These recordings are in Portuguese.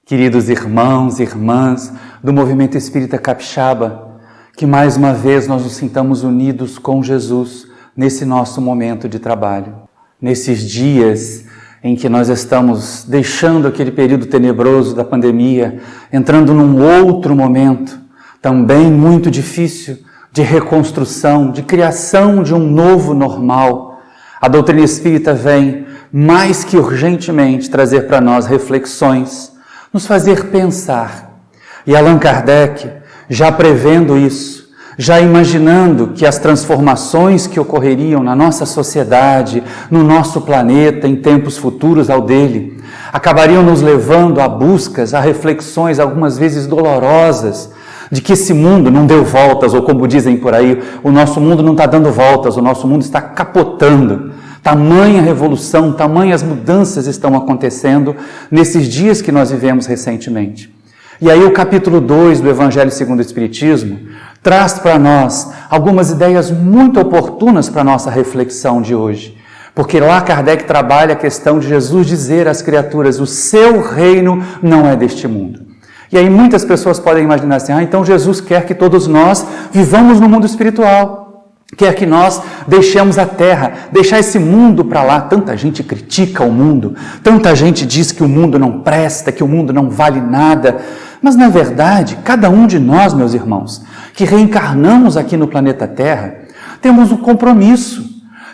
Queridos irmãos e irmãs do Movimento Espírita Capixaba, que mais uma vez nós nos sintamos unidos com Jesus nesse nosso momento de trabalho. Nesses dias em que nós estamos deixando aquele período tenebroso da pandemia, entrando num outro momento, também muito difícil, de reconstrução, de criação de um novo normal, a doutrina espírita vem mais que urgentemente trazer para nós reflexões, nos fazer pensar. E Allan Kardec, já prevendo isso, já imaginando que as transformações que ocorreriam na nossa sociedade, no nosso planeta, em tempos futuros ao dele, acabariam nos levando a buscas, a reflexões, algumas vezes dolorosas, de que esse mundo não deu voltas, ou como dizem por aí, o nosso mundo não está dando voltas, o nosso mundo está capotando. Tamanha revolução, tamanhas mudanças estão acontecendo nesses dias que nós vivemos recentemente. E aí o capítulo 2 do Evangelho segundo o Espiritismo traz para nós algumas ideias muito oportunas para a nossa reflexão de hoje. Porque lá Kardec trabalha a questão de Jesus dizer às criaturas, o seu reino não é deste mundo. E aí muitas pessoas podem imaginar assim, então Jesus quer que todos nós vivamos no mundo espiritual. Quer que nós deixemos a terra, deixar esse mundo para lá. Tanta gente critica o mundo, tanta gente diz que o mundo não presta, que o mundo não vale nada. Mas, na verdade, cada um de nós, meus irmãos, que reencarnamos aqui no planeta Terra, temos um compromisso,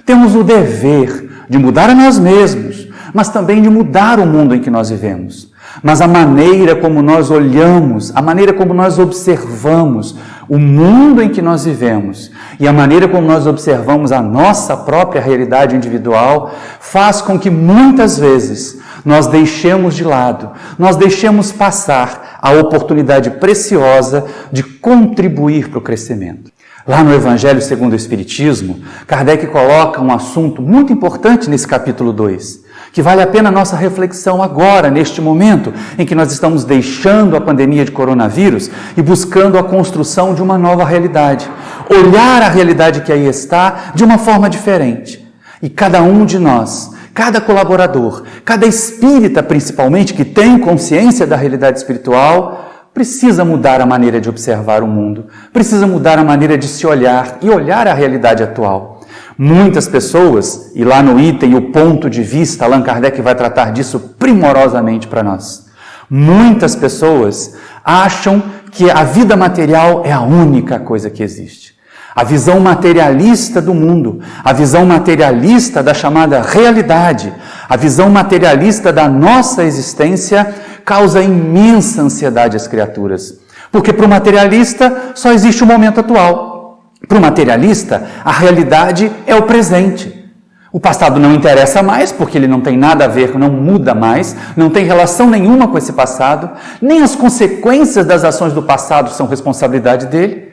temos o dever de mudar a nós mesmos, mas também de mudar o mundo em que nós vivemos. Mas a maneira como nós olhamos, a maneira como nós observamos o mundo em que nós vivemos e a maneira como nós observamos a nossa própria realidade individual faz com que muitas vezes nós deixemos de lado, nós deixemos passar a oportunidade preciosa de contribuir para o crescimento. Lá no Evangelho segundo o Espiritismo, Kardec coloca um assunto muito importante nesse capítulo 2, que vale a pena a nossa reflexão agora, neste momento em que nós estamos deixando a pandemia de coronavírus e buscando a construção de uma nova realidade. Olhar a realidade que aí está de uma forma diferente. E cada um de nós, cada colaborador, cada espírita principalmente, que tem consciência da realidade espiritual, precisa mudar a maneira de observar o mundo, precisa mudar a maneira de se olhar e olhar a realidade atual. Muitas pessoas, e lá no item o ponto de vista, Allan Kardec vai tratar disso primorosamente para nós. Muitas pessoas acham que a vida material é a única coisa que existe. A visão materialista do mundo, a visão materialista da chamada realidade, a visão materialista da nossa existência causa imensa ansiedade às criaturas. Porque para o materialista só existe o momento atual. Para o materialista, a realidade é o presente. O passado não interessa mais, porque ele não tem nada a ver, não muda mais, não tem relação nenhuma com esse passado, nem as consequências das ações do passado são responsabilidade dele.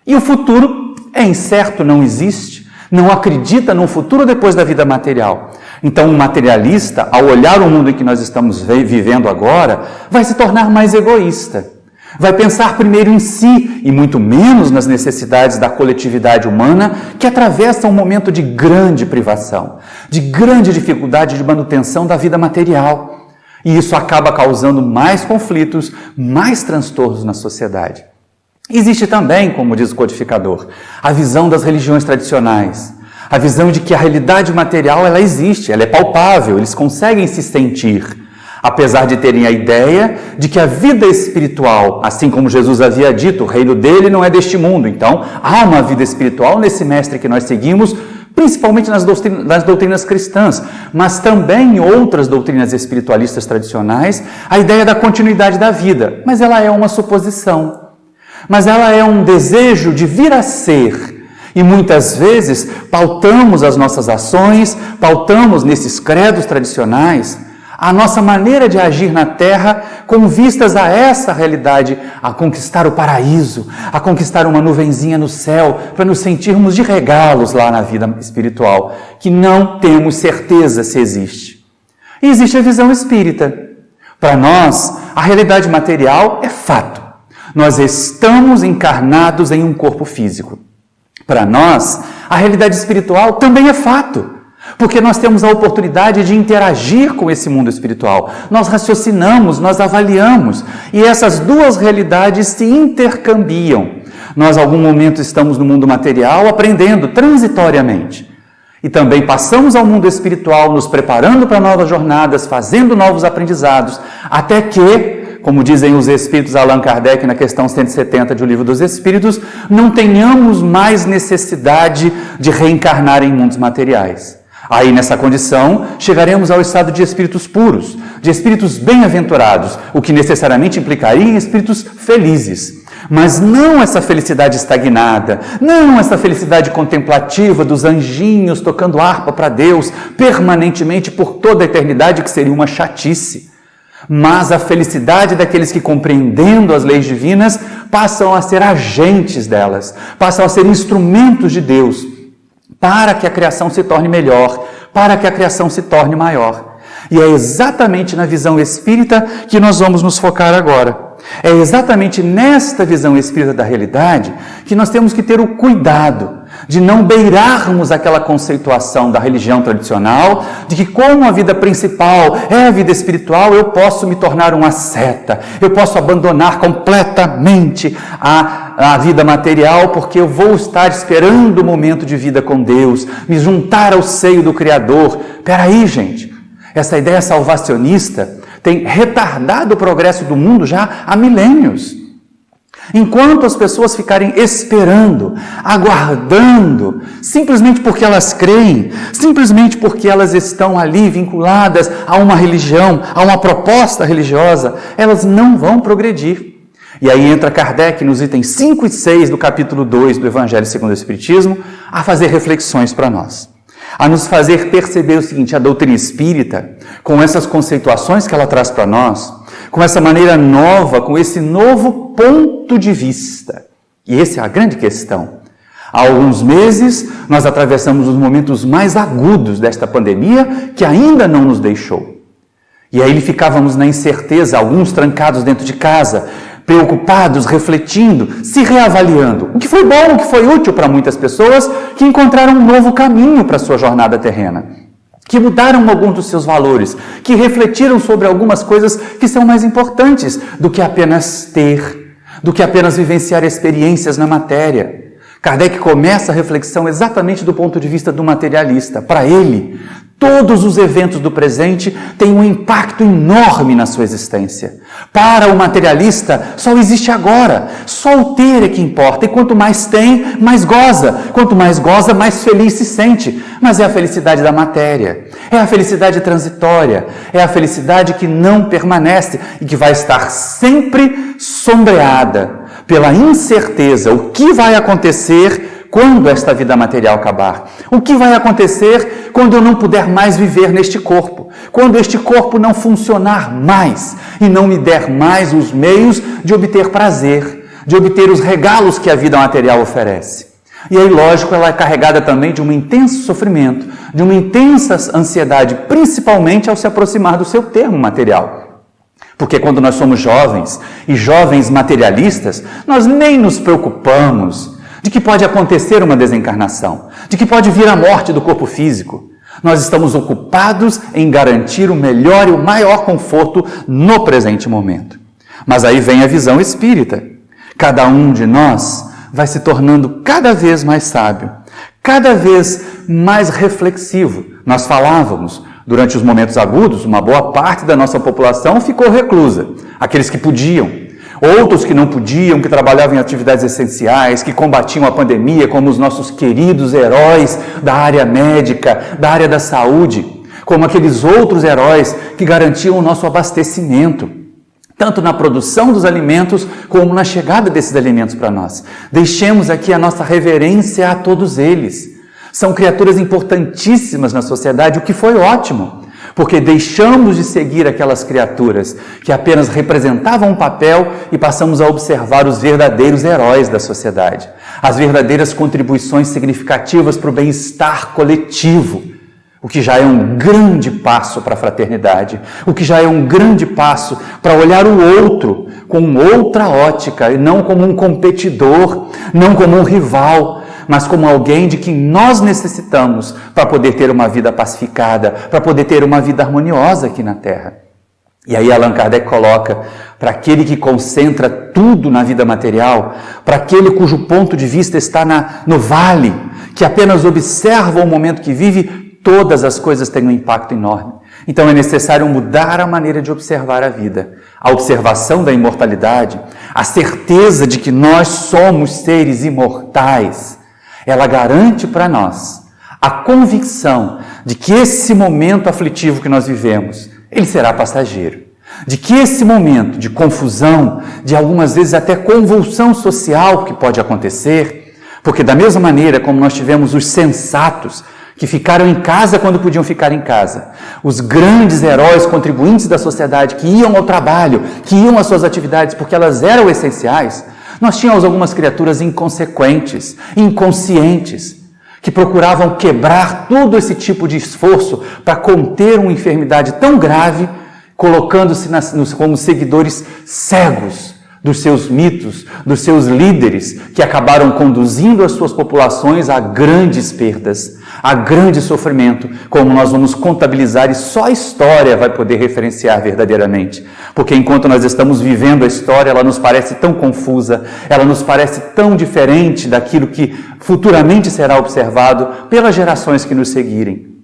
E o futuro é incerto, não existe, não acredita num futuro depois da vida material. Então, o materialista, ao olhar o mundo em que nós estamos vivendo agora, vai se tornar mais egoísta. Vai pensar primeiro em si e muito menos nas necessidades da coletividade humana que atravessa um momento de grande privação, de grande dificuldade de manutenção da vida material. E isso acaba causando mais conflitos, mais transtornos na sociedade. Existe também, como diz o codificador, a visão das religiões tradicionais. A visão de que a realidade material ela existe, ela é palpável, eles conseguem se sentir. Apesar de terem a ideia de que a vida espiritual, assim como Jesus havia dito, o reino dele não é deste mundo. Então, há uma vida espiritual nesse mestre que nós seguimos, principalmente nas doutrinas cristãs, mas também em outras doutrinas espiritualistas tradicionais, a ideia da continuidade da vida. Mas ela é uma suposição. Mas ela é um desejo de vir a ser. E muitas vezes pautamos as nossas ações, pautamos nesses credos tradicionais, a nossa maneira de agir na Terra com vistas a essa realidade, a conquistar o paraíso, a conquistar uma nuvenzinha no céu, para nos sentirmos de regalos lá na vida espiritual, que não temos certeza se existe. E existe a visão espírita. Para nós, a realidade material é fato. Nós estamos encarnados em um corpo físico. Para nós, a realidade espiritual também é fato. Porque nós temos a oportunidade de interagir com esse mundo espiritual. Nós raciocinamos, nós avaliamos, e essas duas realidades se intercambiam. Nós, em algum momento, estamos no mundo material aprendendo transitoriamente. E também passamos ao mundo espiritual, nos preparando para novas jornadas, fazendo novos aprendizados, até que, como dizem os Espíritos Allan Kardec na questão 170 de O Livro dos Espíritos, não tenhamos mais necessidade de reencarnar em mundos materiais. Aí, nessa condição, chegaremos ao estado de espíritos puros, de espíritos bem-aventurados, o que necessariamente implicaria em espíritos felizes. Mas não essa felicidade estagnada, não essa felicidade contemplativa dos anjinhos tocando harpa para Deus permanentemente por toda a eternidade, que seria uma chatice. Mas a felicidade daqueles que, compreendendo as leis divinas, passam a ser agentes delas, passam a ser instrumentos de Deus, para que a criação se torne melhor, para que a criação se torne maior. E é exatamente na visão espírita que nós vamos nos focar agora. É exatamente nesta visão espírita da realidade que nós temos que ter o cuidado de não beirarmos aquela conceituação da religião tradicional, de que como a vida principal é a vida espiritual, eu posso me tornar um asceta, eu posso abandonar completamente a vida material, porque eu vou estar esperando o momento de vida com Deus, me juntar ao seio do Criador. Peraí, gente, essa ideia salvacionista tem retardado o progresso do mundo já há milênios. Enquanto as pessoas ficarem esperando, aguardando, simplesmente porque elas creem, simplesmente porque elas estão ali vinculadas a uma religião, a uma proposta religiosa, elas não vão progredir. E aí entra Kardec nos itens 5 e 6 do capítulo 2 do Evangelho segundo o Espiritismo, a fazer reflexões para nós, a nos fazer perceber o seguinte: a doutrina espírita, com essas conceituações que ela traz para nós, com essa maneira nova, com esse novo ponto de vista. E essa é a grande questão. Há alguns meses, nós atravessamos os momentos mais agudos desta pandemia, que ainda não nos deixou. E aí ficávamos na incerteza, alguns trancados dentro de casa, preocupados, refletindo, se reavaliando. O que foi bom, o que foi útil para muitas pessoas que encontraram um novo caminho para a sua jornada terrena, que mudaram alguns dos seus valores, que refletiram sobre algumas coisas que são mais importantes do que apenas ter, do que apenas vivenciar experiências na matéria. Kardec começa a reflexão exatamente do ponto de vista do materialista. Para ele, todos os eventos do presente têm um impacto enorme na sua existência. Para o materialista, só existe agora. Só o ter é que importa. E quanto mais tem, mais goza. Quanto mais goza, mais feliz se sente. Mas é a felicidade da matéria. É a felicidade transitória. É a felicidade que não permanece e que vai estar sempre sombreada pela incerteza. O que vai acontecer quando esta vida material acabar? O que vai acontecer quando eu não puder mais viver neste corpo? Quando este corpo não funcionar mais e não me der mais os meios de obter prazer, de obter os regalos que a vida material oferece. E aí, lógico, ela é carregada também de um intenso sofrimento, de uma intensa ansiedade, principalmente ao se aproximar do seu termo material. Porque quando nós somos jovens e jovens materialistas, nós nem nos preocupamos de que pode acontecer uma desencarnação, de que pode vir a morte do corpo físico. Nós estamos ocupados em garantir o melhor e o maior conforto no presente momento. Mas aí vem a visão espírita. Cada um de nós vai se tornando cada vez mais sábio, cada vez mais reflexivo. Nós falávamos, durante os momentos agudos, uma boa parte da nossa população ficou reclusa. Aqueles que podiam, outros que não podiam, que trabalhavam em atividades essenciais, que combatiam a pandemia, como os nossos queridos heróis da área médica, da área da saúde, como aqueles outros heróis que garantiam o nosso abastecimento, tanto na produção dos alimentos, como na chegada desses alimentos para nós. Deixemos aqui a nossa reverência a todos eles. São criaturas importantíssimas na sociedade, o que foi ótimo, porque deixamos de seguir aquelas criaturas que apenas representavam um papel e passamos a observar os verdadeiros heróis da sociedade, as verdadeiras contribuições significativas para o bem-estar coletivo, o que já é um grande passo para a fraternidade, o que já é um grande passo para olhar o outro com outra ótica, e não como um competidor, não como um rival, mas como alguém de quem nós necessitamos para poder ter uma vida pacificada, para poder ter uma vida harmoniosa aqui na Terra. E aí Allan Kardec coloca, para aquele que concentra tudo na vida material, para aquele cujo ponto de vista está no vale, que apenas observa o momento que vive, todas as coisas têm um impacto enorme. Então é necessário mudar a maneira de observar a vida. A observação da imortalidade, a certeza de que nós somos seres imortais, ela garante para nós a convicção de que esse momento aflitivo que nós vivemos, ele será passageiro. De que esse momento de confusão, de algumas vezes até convulsão social que pode acontecer, porque da mesma maneira como nós tivemos os sensatos que ficaram em casa quando podiam ficar em casa, os grandes heróis contribuintes da sociedade que iam ao trabalho, que iam às suas atividades porque elas eram essenciais, nós tínhamos algumas criaturas inconsequentes, inconscientes, que procuravam quebrar todo esse tipo de esforço para conter uma enfermidade tão grave, colocando-se como seguidores cegos dos seus mitos, dos seus líderes, que acabaram conduzindo as suas populações a grandes perdas, a grande sofrimento, como nós vamos contabilizar, e só a história vai poder referenciar verdadeiramente. Porque enquanto nós estamos vivendo a história, ela nos parece tão confusa, ela nos parece tão diferente daquilo que futuramente será observado pelas gerações que nos seguirem.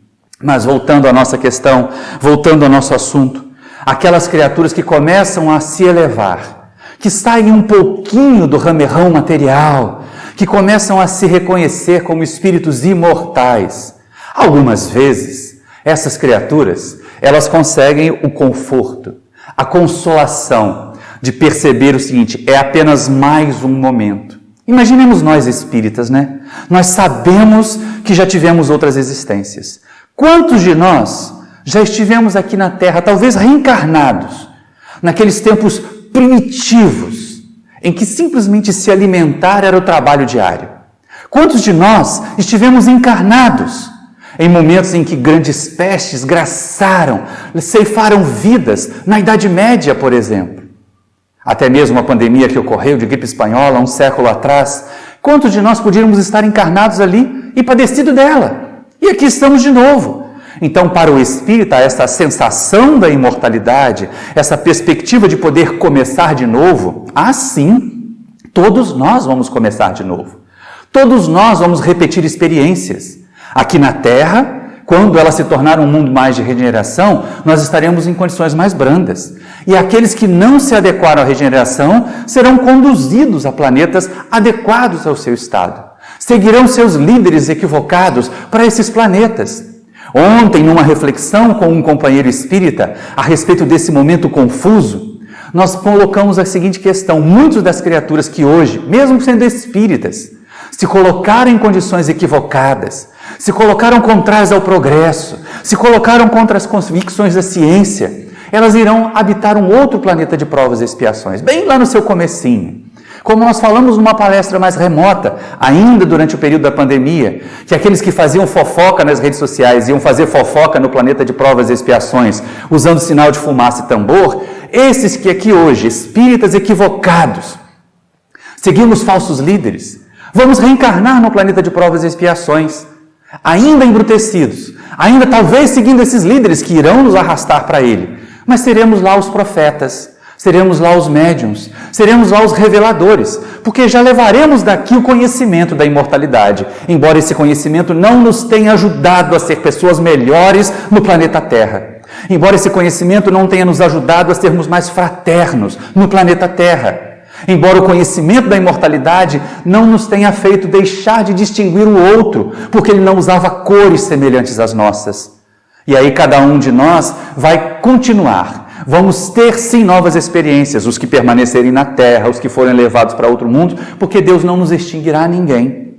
Mas voltando à nossa questão, voltando ao nosso assunto, aquelas criaturas que começam a se elevar, que saem um pouquinho do ramerrão material, que começam a se reconhecer como espíritos imortais. Algumas vezes, essas criaturas, elas conseguem o conforto, a consolação de perceber o seguinte: é apenas mais um momento. Imaginemos nós espíritas, né? Nós sabemos que já tivemos outras existências. Quantos de nós já estivemos aqui na Terra, talvez reencarnados, naqueles tempos primitivos, em que simplesmente se alimentar era o trabalho diário? Quantos de nós estivemos encarnados em momentos em que grandes pestes graçaram, ceifaram vidas, na Idade Média, por exemplo? Até mesmo a pandemia que ocorreu de gripe espanhola um século atrás, quantos de nós podíamos estar encarnados ali e padecido dela? E aqui estamos de novo. Então, para o espírita, essa sensação da imortalidade, essa perspectiva de poder começar de novo, sim, todos nós vamos começar de novo. Todos nós vamos repetir experiências. Aqui na Terra, quando ela se tornar um mundo mais de regeneração, nós estaremos em condições mais brandas. E aqueles que não se adequaram à regeneração serão conduzidos a planetas adequados ao seu estado. Seguirão seus líderes equivocados para esses planetas. Ontem, numa reflexão com um companheiro espírita a respeito desse momento confuso, nós colocamos a seguinte questão: muitas das criaturas que hoje, mesmo sendo espíritas, se colocaram em condições equivocadas, se colocaram contrárias ao progresso, se colocaram contra as convicções da ciência, elas irão habitar um outro planeta de provas e expiações, bem lá no seu comecinho. Como nós falamos numa palestra mais remota, ainda durante o período da pandemia, que aqueles que faziam fofoca nas redes sociais iam fazer fofoca no planeta de provas e expiações, usando sinal de fumaça e tambor, esses que aqui hoje, espíritas equivocados, seguimos falsos líderes, vamos reencarnar no planeta de provas e expiações, ainda embrutecidos, ainda talvez seguindo esses líderes que irão nos arrastar para ele, mas seremos lá os profetas, seremos lá os médiuns, seremos lá os reveladores, porque já levaremos daqui o conhecimento da imortalidade, embora esse conhecimento não nos tenha ajudado a ser pessoas melhores no planeta Terra, embora esse conhecimento não tenha nos ajudado a sermos mais fraternos no planeta Terra, embora o conhecimento da imortalidade não nos tenha feito deixar de distinguir o outro, porque ele não usava cores semelhantes às nossas. E aí cada um de nós vai continuar. Vamos ter sim novas experiências, os que permanecerem na Terra, os que forem levados para outro mundo, porque Deus não nos extinguirá a ninguém.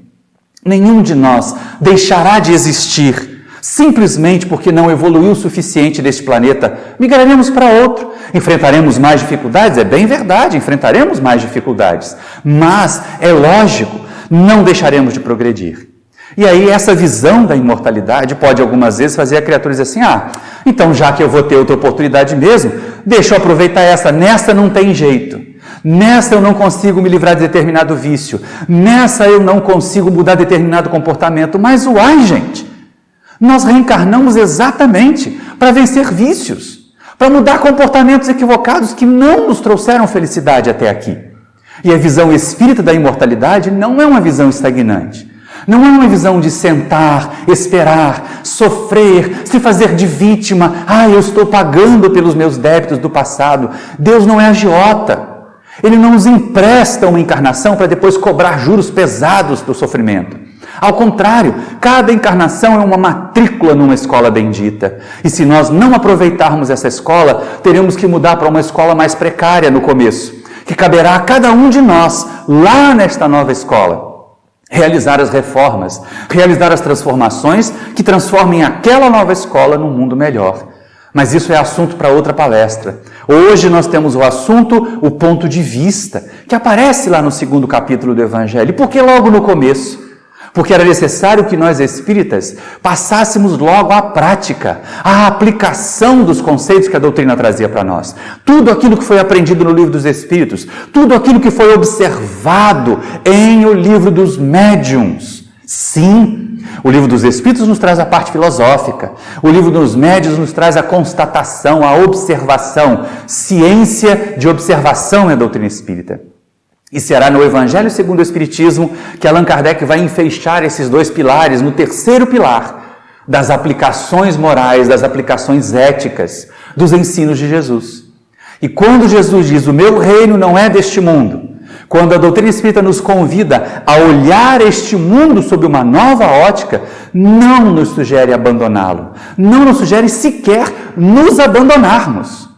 Nenhum de nós deixará de existir, simplesmente porque não evoluiu o suficiente deste planeta. Migraremos para outro, enfrentaremos mais dificuldades, é bem verdade, enfrentaremos mais dificuldades, mas é lógico, não deixaremos de progredir. E aí essa visão da imortalidade pode algumas vezes fazer a criatura dizer assim: então já que eu vou ter outra oportunidade mesmo, deixa eu aproveitar essa, nessa não tem jeito. Nessa eu não consigo me livrar de determinado vício. Nessa eu não consigo mudar determinado comportamento. Mas uai, gente, nós reencarnamos exatamente para vencer vícios, para mudar comportamentos equivocados que não nos trouxeram felicidade até aqui. E a visão espírita da imortalidade não é uma visão estagnante. Não é uma visão de sentar, esperar, sofrer, se fazer de vítima. Eu estou pagando pelos meus débitos do passado. Deus não é agiota. Ele não nos empresta uma encarnação para depois cobrar juros pesados do sofrimento. Ao contrário, cada encarnação é uma matrícula numa escola bendita. E se nós não aproveitarmos essa escola, teremos que mudar para uma escola mais precária no começo, que caberá a cada um de nós, lá nesta nova escola, realizar as reformas, realizar as transformações que transformem aquela nova escola num mundo melhor. Mas isso é assunto para outra palestra. Hoje nós temos o assunto, o ponto de vista, que aparece lá no 2º capítulo do Evangelho. E por que logo no começo? Porque era necessário que nós espíritas passássemos logo à prática, à aplicação dos conceitos que a doutrina trazia para nós. Tudo aquilo que foi aprendido no Livro dos Espíritos, tudo aquilo que foi observado em o Livro dos Médiuns. Sim, o Livro dos Espíritos nos traz a parte filosófica, o Livro dos Médiuns nos traz a constatação, a observação. Ciência de observação é a doutrina espírita. E será no Evangelho segundo o Espiritismo que Allan Kardec vai enfeixar esses dois pilares no 3º pilar das aplicações morais, das aplicações éticas, dos ensinos de Jesus. E quando Jesus diz, o meu reino não é deste mundo, quando a doutrina espírita nos convida a olhar este mundo sob uma nova ótica, não nos sugere abandoná-lo, não nos sugere sequer nos abandonarmos.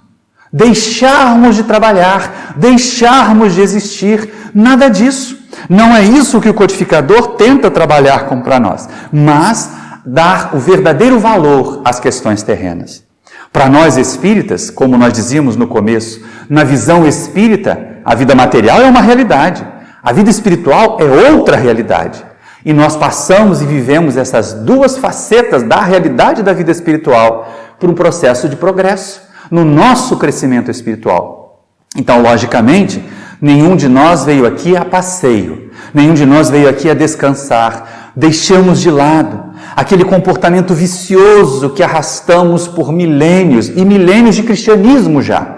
Deixarmos de trabalhar, deixarmos de existir, nada disso. Não é isso que o codificador tenta trabalhar para nós, mas dar o verdadeiro valor às questões terrenas. Para nós espíritas, como nós dizíamos no começo, na visão espírita, a vida material é uma realidade, a vida espiritual é outra realidade. E nós passamos e vivemos essas duas facetas da realidade da vida espiritual por um processo de progresso no nosso crescimento espiritual. Então, logicamente, nenhum de nós veio aqui a passeio, nenhum de nós veio aqui a descansar. Deixamos de lado aquele comportamento vicioso que arrastamos por milênios, e milênios de cristianismo já,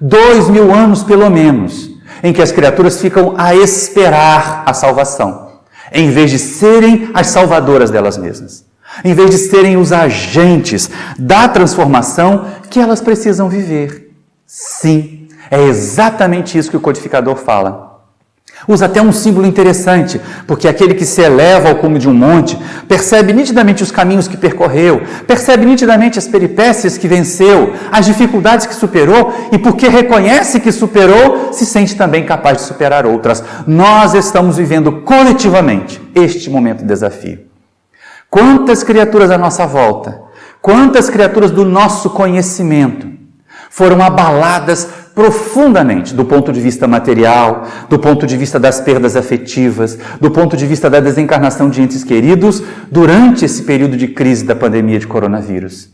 2000 anos pelo menos, em que as criaturas ficam a esperar a salvação, em vez de serem as salvadoras delas mesmas. Em vez de serem os agentes da transformação que elas precisam viver. Sim, é exatamente isso que o codificador fala. Usa até um símbolo interessante, porque aquele que se eleva ao cume de um monte percebe nitidamente os caminhos que percorreu, percebe nitidamente as peripécias que venceu, as dificuldades que superou, e porque reconhece que superou, se sente também capaz de superar outras. Nós estamos vivendo coletivamente este momento de desafio. Quantas criaturas à nossa volta, quantas criaturas do nosso conhecimento foram abaladas profundamente do ponto de vista material, do ponto de vista das perdas afetivas, do ponto de vista da desencarnação de entes queridos durante esse período de crise da pandemia de coronavírus.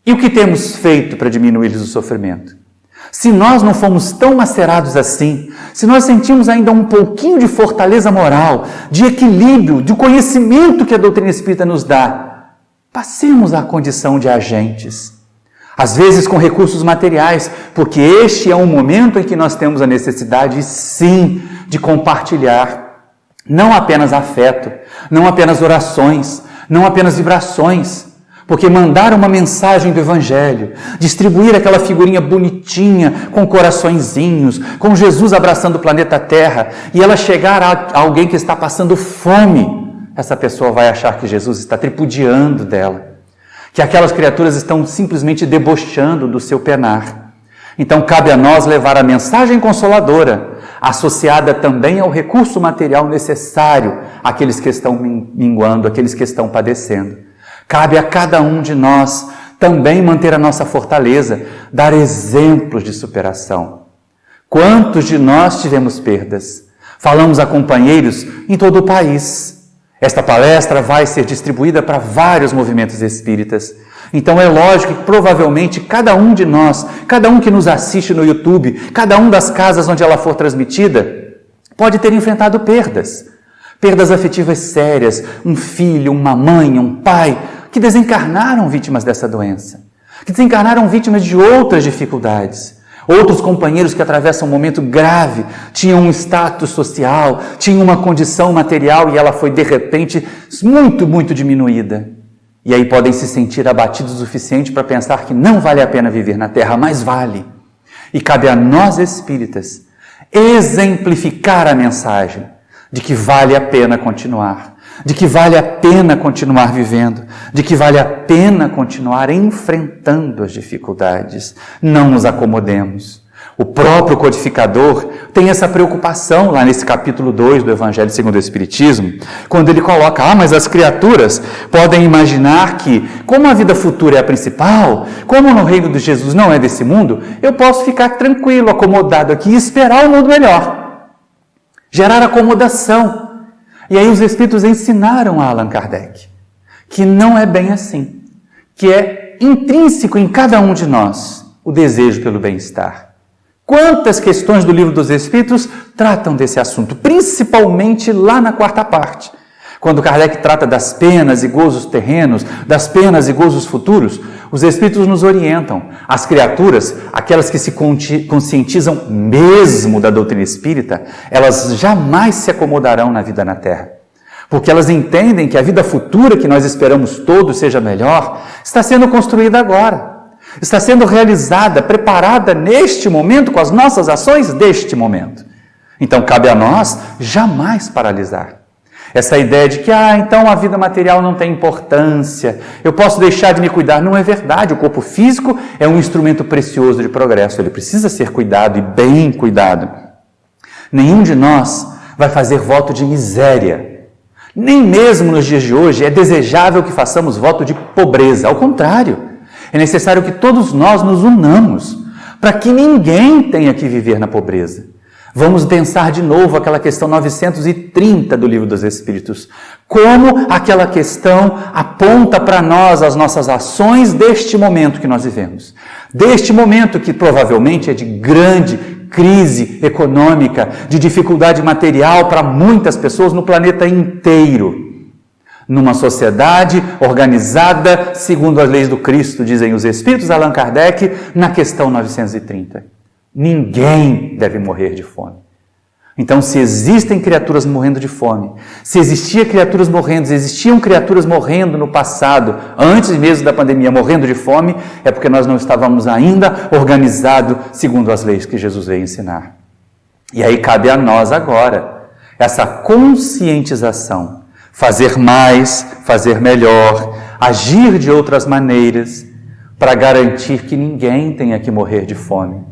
E o que temos feito para diminuir-lhes o sofrimento? Se nós não fomos tão macerados assim, se nós sentimos ainda um pouquinho de fortaleza moral, de equilíbrio, de conhecimento que a doutrina espírita nos dá, passemos à condição de agentes. Às vezes com recursos materiais, porque este é um momento em que nós temos a necessidade, sim, de compartilhar não apenas afeto, não apenas orações, não apenas vibrações, porque mandar uma mensagem do Evangelho, distribuir aquela figurinha bonitinha, com coraçõezinhos, com Jesus abraçando o planeta Terra, e ela chegar a alguém que está passando fome, essa pessoa vai achar que Jesus está tripudiando dela, que aquelas criaturas estão simplesmente debochando do seu penar. Então cabe a nós levar a mensagem consoladora, associada também ao recurso material necessário àqueles que estão minguando, àqueles que estão padecendo. Cabe a cada um de nós também manter a nossa fortaleza, dar exemplos de superação. Quantos de nós tivemos perdas? Falamos a companheiros em todo o país. Esta palestra vai ser distribuída para vários movimentos espíritas. Então é lógico que provavelmente cada um de nós, cada um que nos assiste no YouTube, cada um das casas onde ela for transmitida, pode ter enfrentado perdas. Perdas afetivas sérias, um filho, uma mãe, um pai, que desencarnaram vítimas dessa doença, que desencarnaram vítimas de outras dificuldades. Outros companheiros que atravessam um momento grave, tinham um status social, tinham uma condição material e ela foi de repente muito diminuída. E aí podem se sentir abatidos o suficiente para pensar que não vale a pena viver na Terra, mas vale. E cabe a nós espíritas exemplificar a mensagem de que vale a pena continuar, de que vale a pena continuar vivendo, de que vale a pena continuar enfrentando as dificuldades. Não nos acomodemos. O próprio codificador tem essa preocupação lá nesse capítulo 2 do Evangelho segundo o Espiritismo, quando ele coloca, mas as criaturas podem imaginar que, como a vida futura é a principal, como no reino de Jesus não é desse mundo, eu posso ficar tranquilo, acomodado aqui e esperar o mundo melhor. Gerar acomodação. E aí os Espíritos ensinaram a Allan Kardec que não é bem assim, que é intrínseco em cada um de nós o desejo pelo bem-estar. Quantas questões do Livro dos Espíritos tratam desse assunto, principalmente lá na quarta parte, quando Kardec trata das penas e gozos terrenos, das penas e gozos futuros, os Espíritos nos orientam. As criaturas, aquelas que se conscientizam mesmo da doutrina espírita, elas jamais se acomodarão na vida na Terra, porque elas entendem que a vida futura que nós esperamos todos seja melhor, está sendo construída agora. Está sendo realizada, preparada neste momento, com as nossas ações deste momento. Então, cabe a nós jamais paralisar. Essa ideia de que, então a vida material não tem importância, eu posso deixar de me cuidar, não é verdade. O corpo físico é um instrumento precioso de progresso, ele precisa ser cuidado e bem cuidado. Nenhum de nós vai fazer voto de miséria. Nem mesmo nos dias de hoje é desejável que façamos voto de pobreza, ao contrário. É necessário que todos nós nos unamos para que ninguém tenha que viver na pobreza. Vamos pensar de novo aquela questão 930 do Livro dos Espíritos. Como aquela questão aponta para nós as nossas ações deste momento que nós vivemos. Deste momento que provavelmente é de grande crise econômica, de dificuldade material para muitas pessoas no planeta inteiro. Numa sociedade organizada segundo as leis do Cristo, dizem os Espíritos, Allan Kardec, na questão 930. Ninguém deve morrer de fome. Então, se existem criaturas morrendo de fome, se existiam criaturas morrendo no passado, antes mesmo da pandemia, morrendo de fome, é porque nós não estávamos ainda organizados segundo as leis que Jesus veio ensinar. E aí cabe a nós agora essa conscientização. Fazer mais, fazer melhor, agir de outras maneiras para garantir que ninguém tenha que morrer de fome,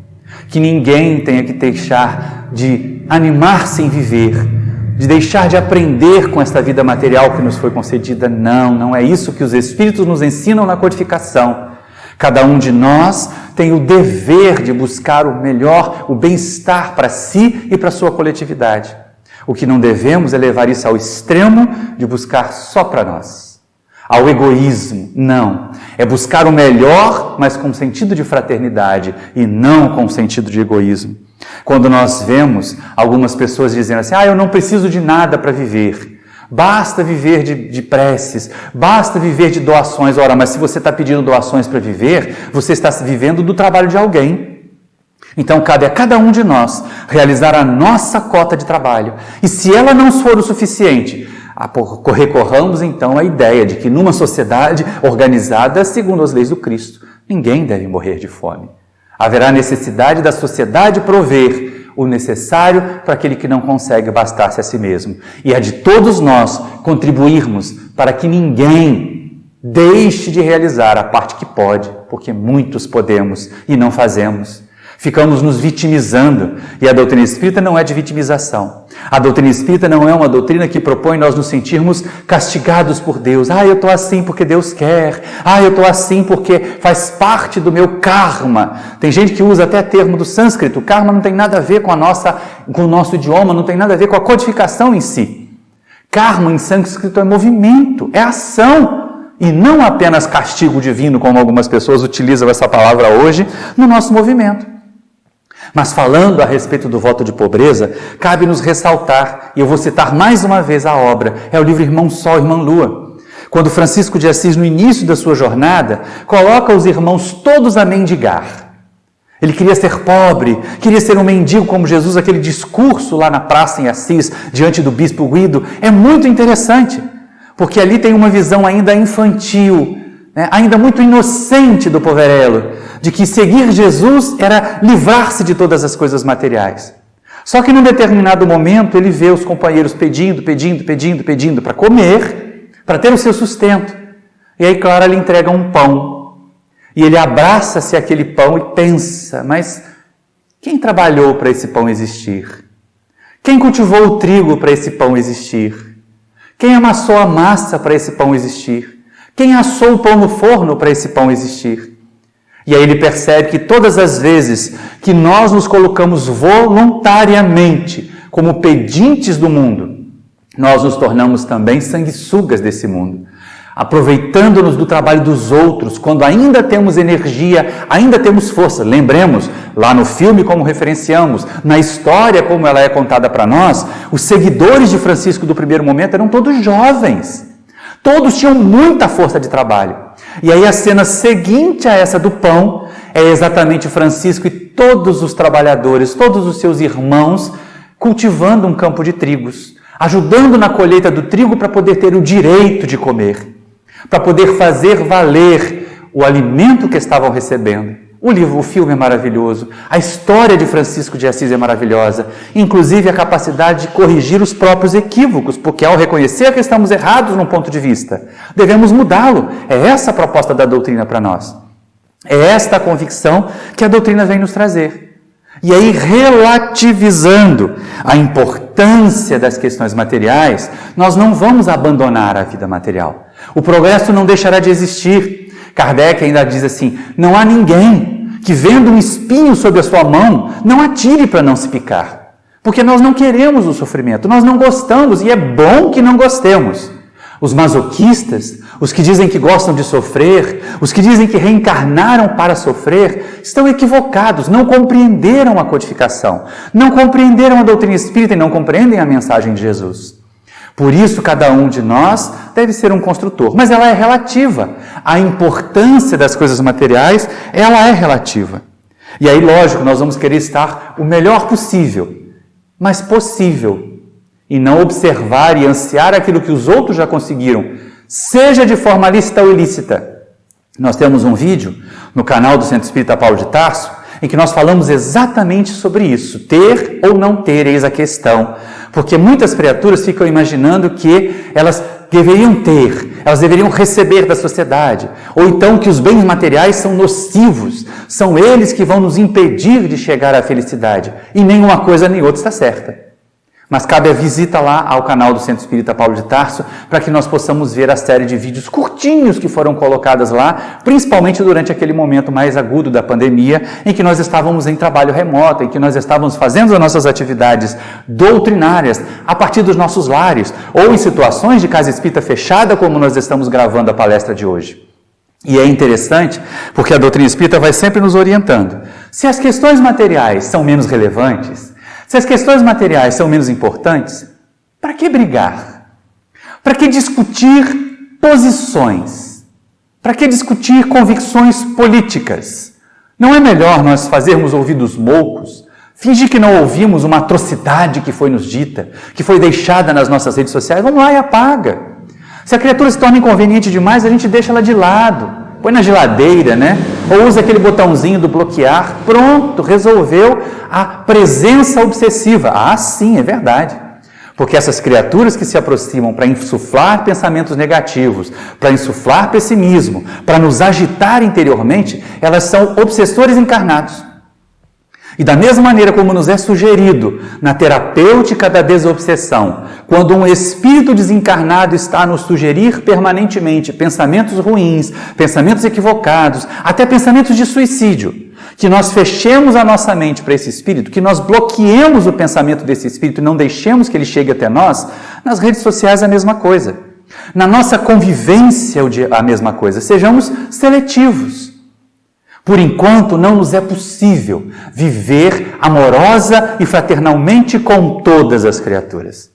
que ninguém tenha que deixar de animar-se em viver, de deixar de aprender com esta vida material que nos foi concedida. Não é isso que os Espíritos nos ensinam na codificação. Cada um de nós tem o dever de buscar o melhor, o bem-estar para si e para a sua coletividade. O que não devemos é levar isso ao extremo de buscar só para nós, ao egoísmo. Não, é buscar o melhor, mas com sentido de fraternidade e não com sentido de egoísmo. Quando nós vemos algumas pessoas dizendo assim, eu não preciso de nada para viver, basta viver de preces, basta viver de doações. Ora, mas se você está pedindo doações para viver, você está vivendo do trabalho de alguém. Então, cabe a cada um de nós realizar a nossa cota de trabalho. E se ela não for o suficiente, recorramos então à ideia de que numa sociedade organizada segundo as leis do Cristo, ninguém deve morrer de fome. Haverá necessidade da sociedade prover o necessário para aquele que não consegue bastar-se a si mesmo. E é de todos nós contribuirmos para que ninguém deixe de realizar a parte que pode, porque muitos podemos e não fazemos. Ficamos nos vitimizando, e a doutrina espírita não é de vitimização. A doutrina espírita não é uma doutrina que propõe nós nos sentirmos castigados por Deus. Eu estou assim porque Deus quer. Eu estou assim porque faz parte do meu karma. Tem gente que usa até termo do sânscrito. Karma não tem nada a ver com o nosso idioma, não tem nada a ver com a codificação em si. Karma em sânscrito é movimento, é ação. e não apenas castigo divino, como algumas pessoas utilizam essa palavra hoje, no nosso movimento. Mas falando a respeito do voto de pobreza, cabe nos ressaltar, e eu vou citar mais uma vez a obra, é o livro Irmão Sol, Irmã Lua, quando Francisco de Assis, no início da sua jornada, coloca os irmãos todos a mendigar. Ele queria ser pobre, queria ser um mendigo como Jesus, aquele discurso lá na praça em Assis, diante do bispo Guido, é muito interessante, porque ali tem uma visão ainda infantil, né, ainda muito inocente do poverello, de que seguir Jesus era livrar-se de todas as coisas materiais. Só que num determinado momento ele vê os companheiros pedindo para comer, para ter o seu sustento. E aí Clara lhe entrega um pão. E ele abraça-se àquele pão e pensa, mas quem trabalhou para esse pão existir? Quem cultivou o trigo para esse pão existir? Quem amassou a massa para esse pão existir? Quem assou o pão no forno para esse pão existir? E aí ele percebe que todas as vezes que nós nos colocamos voluntariamente como pedintes do mundo, nós nos tornamos também sanguessugas desse mundo, aproveitando-nos do trabalho dos outros, quando ainda temos energia, ainda temos força. Lembremos, lá no filme como referenciamos, na história como ela é contada para nós, os seguidores de Francisco do primeiro momento eram todos jovens. Todos tinham muita força de trabalho. E aí a cena seguinte a essa do pão é exatamente Francisco e todos os trabalhadores, todos os seus irmãos, cultivando um campo de trigos, ajudando na colheita do trigo para poder ter o direito de comer, para poder fazer valer o alimento que estavam recebendo. O filme é maravilhoso, a história de Francisco de Assis é maravilhosa, inclusive a capacidade de corrigir os próprios equívocos, porque ao reconhecer que estamos errados num ponto de vista, devemos mudá-lo. É essa a proposta da doutrina para nós. É esta a convicção que a doutrina vem nos trazer. E aí, relativizando a importância das questões materiais, nós não vamos abandonar a vida material. O progresso não deixará de existir. Kardec ainda diz assim, não há ninguém que vendo um espinho sob a sua mão, não atire para não se picar. Porque nós não queremos o sofrimento, nós não gostamos, e é bom que não gostemos. Os masoquistas, os que dizem que gostam de sofrer, os que dizem que reencarnaram para sofrer, estão equivocados, não compreenderam a codificação, não compreenderam a doutrina espírita e não compreendem a mensagem de Jesus. Por isso, cada um de nós deve ser um construtor, mas ela é relativa. A importância das coisas materiais, ela é relativa. E aí, lógico, nós vamos querer estar o melhor possível, mas possível, e não observar e ansiar aquilo que os outros já conseguiram, seja de forma lícita ou ilícita. Nós temos um vídeo no canal do Centro Espírita Paulo de Tarso, em que nós falamos exatamente sobre isso, ter ou não ter, eis a questão. Porque muitas criaturas ficam imaginando que elas deveriam ter, elas deveriam receber da sociedade, ou então que os bens materiais são nocivos, são eles que vão nos impedir de chegar à felicidade, e nenhuma coisa nem outra está certa. Mas cabe a visita lá ao canal do Centro Espírita Paulo de Tarso, para que nós possamos ver a série de vídeos curtinhos que foram colocadas lá, principalmente durante aquele momento mais agudo da pandemia, em que nós estávamos em trabalho remoto, em que nós estávamos fazendo as nossas atividades doutrinárias a partir dos nossos lares, ou em situações de casa espírita fechada, como nós estamos gravando a palestra de hoje. E é interessante, porque a doutrina espírita vai sempre nos orientando. Se as questões materiais são menos relevantes, se as questões materiais são menos importantes, para que brigar? Para que discutir posições? Para que discutir convicções políticas? Não é melhor nós fazermos ouvidos moucos, fingir que não ouvimos uma atrocidade que foi nos dita, que foi deixada nas nossas redes sociais? Vamos lá e apaga. Se a criatura se torna inconveniente demais, a gente deixa ela de lado. Põe na geladeira, né? Ou usa aquele botãozinho do bloquear. Pronto, resolveu a presença obsessiva. Ah, sim, é verdade. Porque essas criaturas que se aproximam para insuflar pensamentos negativos, para insuflar pessimismo, para nos agitar interiormente, elas são obsessores encarnados. E da mesma maneira como nos é sugerido na terapêutica da desobsessão, quando um espírito desencarnado está a nos sugerir permanentemente pensamentos ruins, pensamentos equivocados, até pensamentos de suicídio, que nós fechemos a nossa mente para esse espírito, que nós bloqueemos o pensamento desse espírito e não deixemos que ele chegue até nós, nas redes sociais é a mesma coisa. Na nossa convivência, a mesma coisa. Sejamos seletivos. Por enquanto, não nos é possível viver amorosa e fraternalmente com todas as criaturas.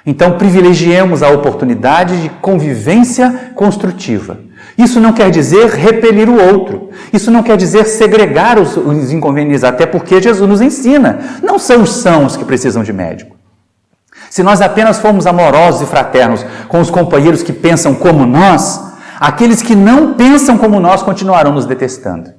Então, privilegiemos a oportunidade de convivência construtiva. Isso não quer dizer repelir o outro. Isso não quer dizer segregar os inconvenientes, até porque Jesus nos ensina. Não são os sãos que precisam de médico. Se nós apenas formos amorosos e fraternos com os companheiros que pensam como nós, aqueles que não pensam como nós continuarão nos detestando.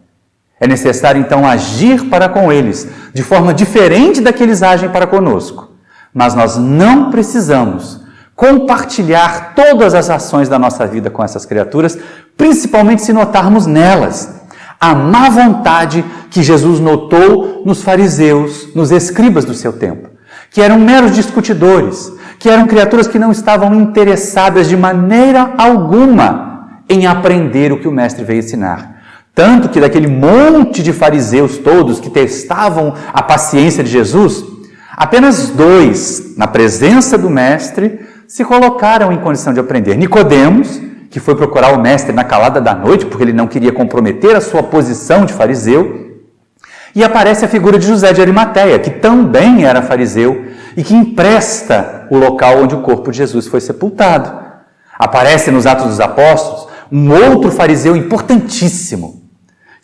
É necessário, então, agir para com eles de forma diferente da que eles agem para conosco. Mas nós não precisamos compartilhar todas as ações da nossa vida com essas criaturas, principalmente se notarmos nelas a má vontade que Jesus notou nos fariseus, nos escribas do seu tempo, que eram meros discutidores, que eram criaturas que não estavam interessadas de maneira alguma em aprender o que o Mestre veio ensinar. Tanto que daquele monte de fariseus todos que testavam a paciência de Jesus, apenas 2, na presença do Mestre, se colocaram em condição de aprender. Nicodemos, que foi procurar o Mestre na calada da noite, porque ele não queria comprometer a sua posição de fariseu, e aparece a figura de José de Arimateia, que também era fariseu e que empresta o local onde o corpo de Jesus foi sepultado. Aparece nos Atos dos Apóstolos um outro fariseu importantíssimo,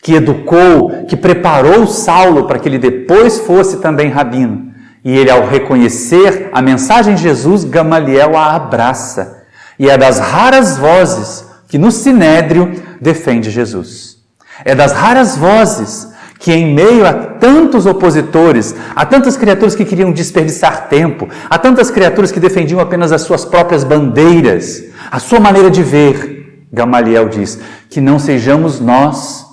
que educou, que preparou Saulo para que ele depois fosse também rabino. E ele, ao reconhecer a mensagem de Jesus, Gamaliel a abraça. E é das raras vozes que no Sinédrio defende Jesus. É das raras vozes que, em meio a tantos opositores, a tantas criaturas que queriam desperdiçar tempo, a tantas criaturas que defendiam apenas as suas próprias bandeiras, a sua maneira de ver, Gamaliel diz que não sejamos nós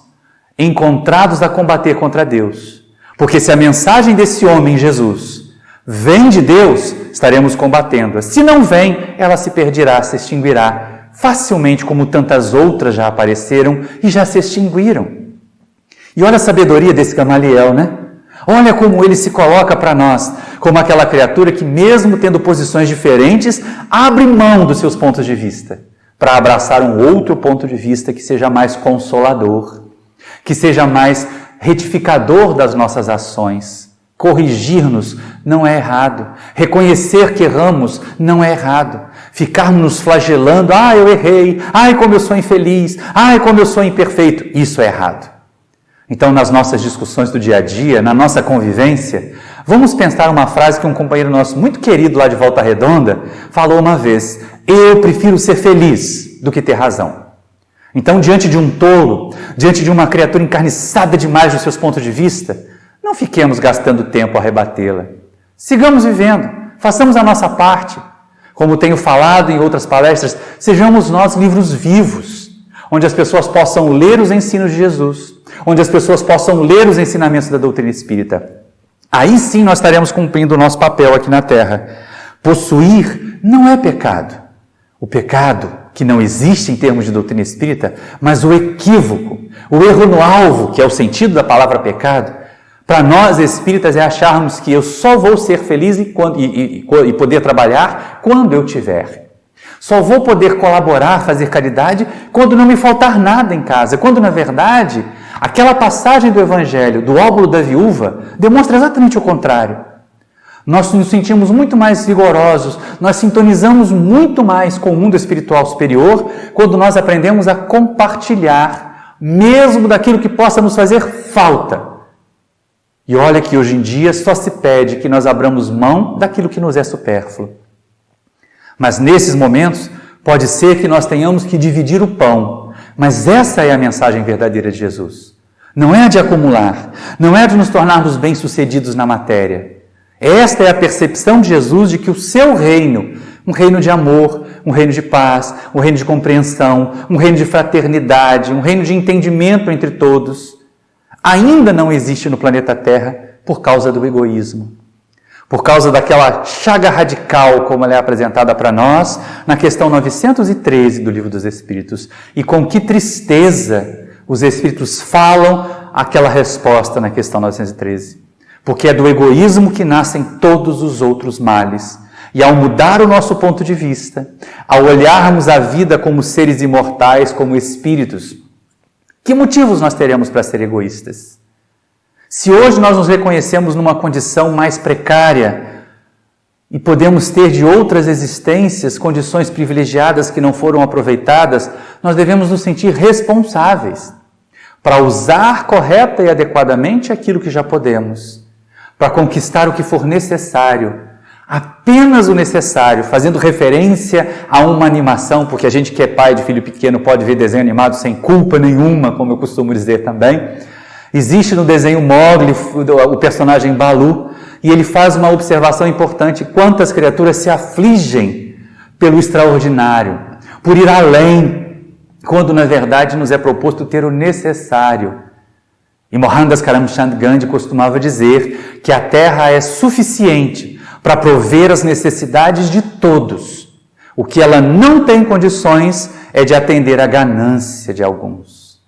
encontrados a combater contra Deus. Porque se a mensagem desse homem, Jesus, vem de Deus, estaremos combatendo-a. Se não vem, ela se perderá, se extinguirá, facilmente como tantas outras já apareceram e já se extinguiram. E olha a sabedoria desse Gamaliel, né? Olha como ele se coloca para nós, como aquela criatura que, mesmo tendo posições diferentes, abre mão dos seus pontos de vista, para abraçar um outro ponto de vista que seja mais consolador, que seja mais retificador das nossas ações. Corrigir-nos não é errado. Reconhecer que erramos não é errado. Ficarmos nos flagelando, eu errei, como eu sou infeliz, como eu sou imperfeito, isso é errado. Então, nas nossas discussões do dia a dia, na nossa convivência, vamos pensar uma frase que um companheiro nosso muito querido lá de Volta Redonda falou uma vez: eu prefiro ser feliz do que ter razão. Então, diante de um tolo, diante de uma criatura encarniçada demais dos seus pontos de vista, não fiquemos gastando tempo a rebatê-la. Sigamos vivendo, façamos a nossa parte. Como tenho falado em outras palestras, sejamos nós livros vivos, onde as pessoas possam ler os ensinos de Jesus, onde as pessoas possam ler os ensinamentos da doutrina espírita. Aí sim nós estaremos cumprindo o nosso papel aqui na Terra. Possuir não é pecado. O pecado, que não existe em termos de doutrina espírita, mas o equívoco, o erro no alvo, que é o sentido da palavra pecado, para nós espíritas é acharmos que eu só vou ser feliz e poder trabalhar quando eu tiver. Só vou poder colaborar, fazer caridade, quando não me faltar nada em casa. Quando, na verdade, aquela passagem do Evangelho, do óbolo da viúva, demonstra exatamente o contrário. Nós nos sentimos muito mais vigorosos, nós sintonizamos muito mais com o mundo espiritual superior quando nós aprendemos a compartilhar, mesmo daquilo que possa nos fazer falta. E olha que hoje em dia só se pede que nós abramos mão daquilo que nos é supérfluo. Mas nesses momentos pode ser que nós tenhamos que dividir o pão. Mas essa é a mensagem verdadeira de Jesus. Não é a de acumular, não é a de nos tornarmos bem-sucedidos na matéria. Esta é a percepção de Jesus de que o seu reino, um reino de amor, um reino de paz, um reino de compreensão, um reino de fraternidade, um reino de entendimento entre todos, ainda não existe no planeta Terra por causa do egoísmo. Por causa daquela chaga radical, como ela é apresentada para nós, na questão 913 do Livro dos Espíritos. E com que tristeza os Espíritos falam aquela resposta na questão 913. Porque é do egoísmo que nascem todos os outros males. E ao mudar o nosso ponto de vista, ao olharmos a vida como seres imortais, como espíritos, que motivos nós teremos para ser egoístas? Se hoje nós nos reconhecemos numa condição mais precária e podemos ter de outras existências condições privilegiadas que não foram aproveitadas, nós devemos nos sentir responsáveis para usar correta e adequadamente aquilo que já podemos, para conquistar o que for necessário, apenas o necessário, fazendo referência a uma animação, porque a gente que é pai de filho pequeno pode ver desenho animado sem culpa nenhuma, como eu costumo dizer também. Existe no desenho Mowgli o personagem Baloo, e ele faz uma observação importante: quantas criaturas se afligem pelo extraordinário, por ir além, quando na verdade nos é proposto ter o necessário. E Mohandas Karamchand Gandhi costumava dizer que a terra é suficiente para prover as necessidades de todos. O que ela não tem condições é de atender à ganância de alguns.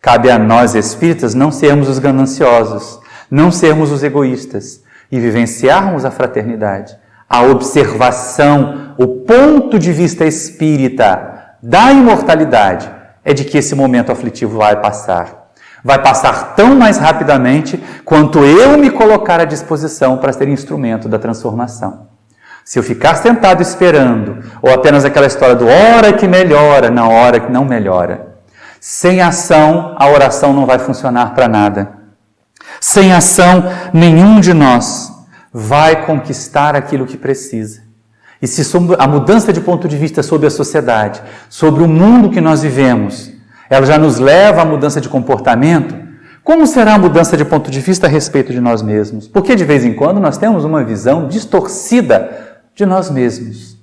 Cabe a nós, espíritas, não sermos os gananciosos, não sermos os egoístas e vivenciarmos a fraternidade, a observação, o ponto de vista espírita da imortalidade é de que esse momento aflitivo vai passar. Vai passar tão mais rapidamente quanto eu me colocar à disposição para ser instrumento da transformação. Se eu ficar sentado esperando, ou apenas aquela história do hora que melhora, na hora que não melhora, sem ação, a oração não vai funcionar para nada. Sem ação, nenhum de nós vai conquistar aquilo que precisa. E se a mudança de ponto de vista sobre a sociedade, sobre o mundo que nós vivemos, ela já nos leva à mudança de comportamento, como será a mudança de ponto de vista a respeito de nós mesmos? Porque de vez em quando nós temos uma visão distorcida de nós mesmos.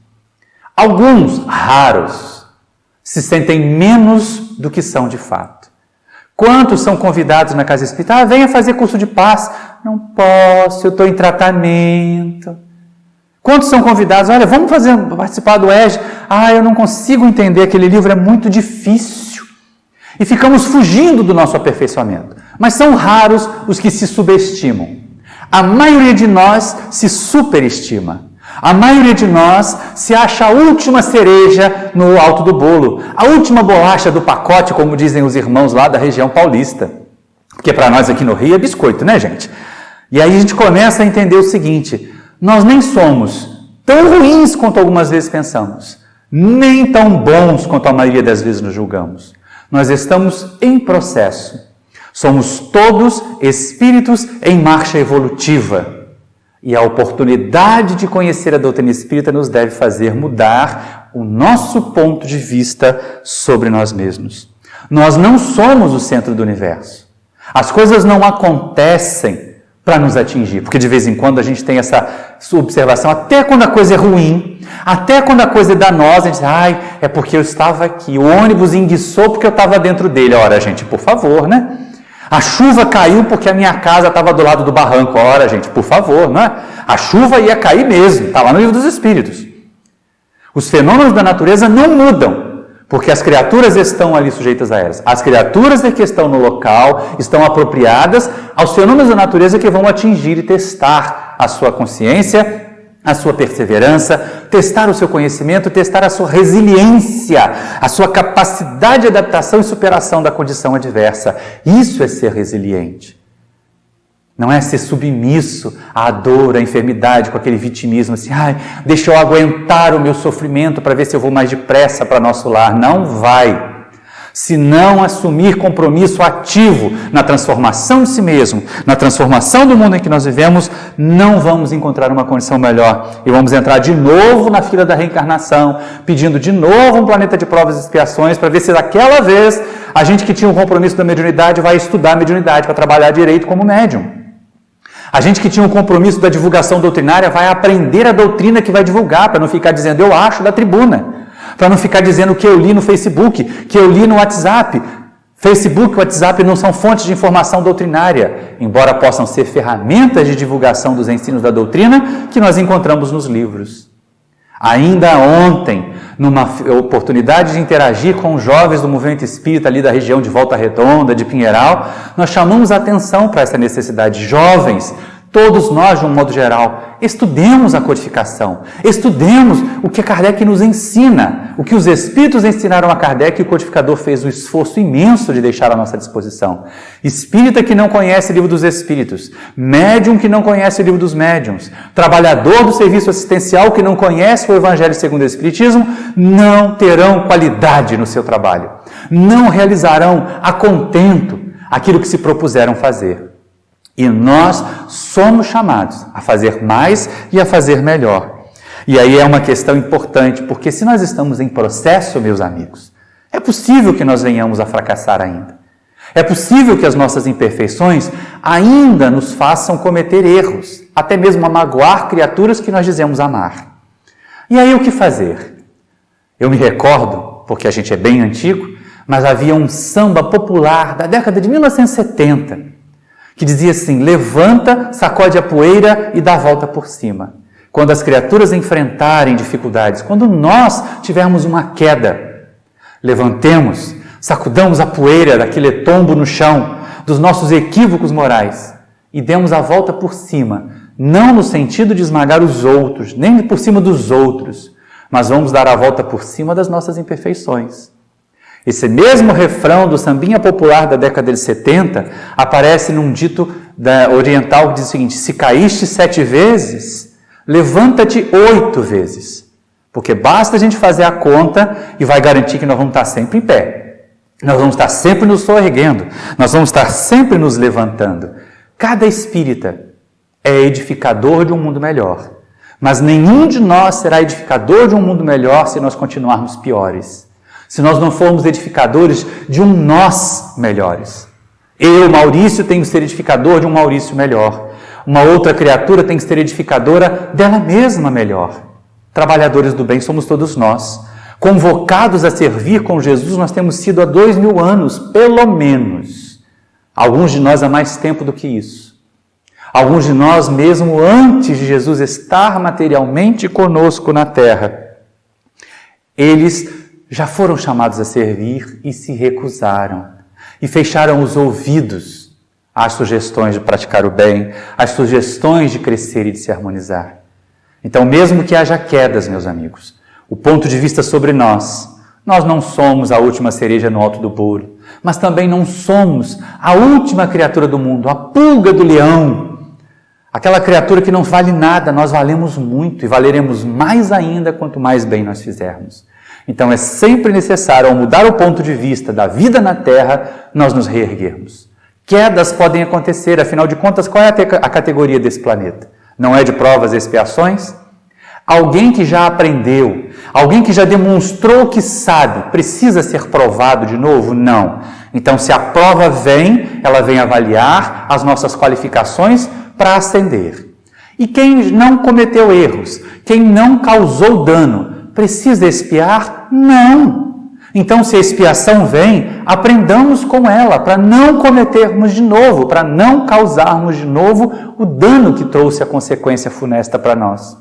Alguns, raros, se sentem menos do que são de fato. Quantos são convidados na casa espírita? Venha fazer curso de paz. Não posso, eu estou em tratamento. Quantos são convidados? Olha, vamos participar do EJA. Eu não consigo entender, aquele livro é muito difícil. E ficamos fugindo do nosso aperfeiçoamento. Mas são raros os que se subestimam. A maioria de nós se superestima. A maioria de nós se acha a última cereja no alto do bolo, a última bolacha do pacote, como dizem os irmãos lá da região paulista. Porque para nós aqui no Rio é biscoito, né, gente? E aí a gente começa a entender o seguinte: nós nem somos tão ruins quanto algumas vezes pensamos, nem tão bons quanto a maioria das vezes nos julgamos. Nós estamos em processo. Somos todos espíritos em marcha evolutiva. E a oportunidade de conhecer a doutrina espírita nos deve fazer mudar o nosso ponto de vista sobre nós mesmos. Nós não somos o centro do universo. As coisas não acontecem para nos atingir, porque de vez em quando a gente tem essa observação, até quando a coisa é ruim, até quando a coisa é danosa, a gente diz, é porque eu estava aqui, o ônibus enguiçou porque eu estava dentro dele. Ora, gente, por favor, né? A chuva caiu porque a minha casa estava do lado do barranco. Ora, gente, por favor, não é? A chuva ia cair mesmo, está lá no Livro dos Espíritos. Os fenômenos da natureza não mudam, porque as criaturas estão ali sujeitas a elas. As criaturas que estão no local estão apropriadas aos fenômenos da natureza que vão atingir e testar a sua consciência, a sua perseverança, testar o seu conhecimento, testar a sua resiliência, a sua capacidade de adaptação e superação da condição adversa. Isso é ser resiliente. Não é ser submisso à dor, à enfermidade, com aquele vitimismo assim, deixa eu aguentar o meu sofrimento para ver se eu vou mais depressa para nosso lar. Não vai. Se não assumir compromisso ativo na transformação de si mesmo, na transformação do mundo em que nós vivemos, não vamos encontrar uma condição melhor. E vamos entrar de novo na fila da reencarnação, pedindo de novo um planeta de provas e expiações, para ver se daquela vez a gente que tinha um compromisso da mediunidade vai estudar a mediunidade para trabalhar direito como médium. A gente que tinha um compromisso da divulgação doutrinária vai aprender a doutrina que vai divulgar, para não ficar dizendo eu acho da tribuna. Para não ficar dizendo o que eu li no Facebook, que eu li no WhatsApp. Facebook e WhatsApp não são fontes de informação doutrinária, embora possam ser ferramentas de divulgação dos ensinos da doutrina que nós encontramos nos livros. Ainda ontem, numa oportunidade de interagir com jovens do movimento espírita ali da região de Volta Redonda, de Pinheiral, nós chamamos a atenção para essa necessidade. Jovens, Todos nós, de um modo geral, estudemos a codificação, estudemos o que Kardec nos ensina, o que os Espíritos ensinaram a Kardec e o codificador fez o esforço imenso de deixar à nossa disposição. Espírita que não conhece o Livro dos Espíritos, médium que não conhece o Livro dos Médiuns, trabalhador do serviço assistencial que não conhece o Evangelho segundo o Espiritismo, não terão qualidade no seu trabalho, não realizarão a contento aquilo que se propuseram fazer. E nós somos chamados a fazer mais e a fazer melhor. E aí é uma questão importante, porque se nós estamos em processo, meus amigos, é possível que nós venhamos a fracassar ainda. É possível que as nossas imperfeições ainda nos façam cometer erros, até mesmo a magoar criaturas que nós dizemos amar. E aí o que fazer? Eu me recordo, porque a gente é bem antigo, mas havia um samba popular da década de 1970, que dizia assim: levanta, sacode a poeira e dá a volta por cima. Quando as criaturas enfrentarem dificuldades, quando nós tivermos uma queda, levantemos, sacudamos a poeira daquele tombo no chão, dos nossos equívocos morais, e demos a volta por cima, não no sentido de esmagar os outros, nem por cima dos outros, mas vamos dar a volta por cima das nossas imperfeições. Esse mesmo refrão do sambinha popular da década de 70 aparece num dito oriental que diz o seguinte: se caíste 7 vezes, levanta-te 8 vezes. Porque basta a gente fazer a conta e vai garantir que nós vamos estar sempre em pé. Nós vamos estar sempre nos soerguendo. Nós vamos estar sempre nos levantando. Cada espírita é edificador de um mundo melhor. Mas nenhum de nós será edificador de um mundo melhor se nós continuarmos piores. Se nós não formos edificadores de um nós melhores. Eu, Maurício, tenho que ser edificador de um Maurício melhor. Uma outra criatura tem que ser edificadora dela mesma melhor. Trabalhadores do bem somos todos nós. Convocados a servir com Jesus, nós temos sido há 2000 anos, pelo menos. Alguns de nós há mais tempo do que isso. Alguns de nós mesmo antes de Jesus estar materialmente conosco na terra. Eles já foram chamados a servir e se recusaram. E fecharam os ouvidos às sugestões de praticar o bem, às sugestões de crescer e de se harmonizar. Então, mesmo que haja quedas, meus amigos, o ponto de vista sobre nós não somos a última cereja no alto do bolo, mas também não somos a última criatura do mundo, a pulga do leão, aquela criatura que não vale nada. Nós valemos muito e valeremos mais ainda quanto mais bem nós fizermos. Então é sempre necessário, ao mudar o ponto de vista da vida na Terra, nós nos reerguermos. Quedas podem acontecer, afinal de contas, qual é a categoria desse planeta? Não é de provas e expiações? Alguém que já aprendeu, alguém que já demonstrou que sabe, precisa ser provado de novo? Não. Então, se a prova vem, ela vem avaliar as nossas qualificações para ascender. E quem não cometeu erros, quem não causou dano, precisa expiar? Não. Então, se a expiação vem, aprendamos com ela para não cometermos de novo, para não causarmos de novo o dano que trouxe a consequência funesta para nós.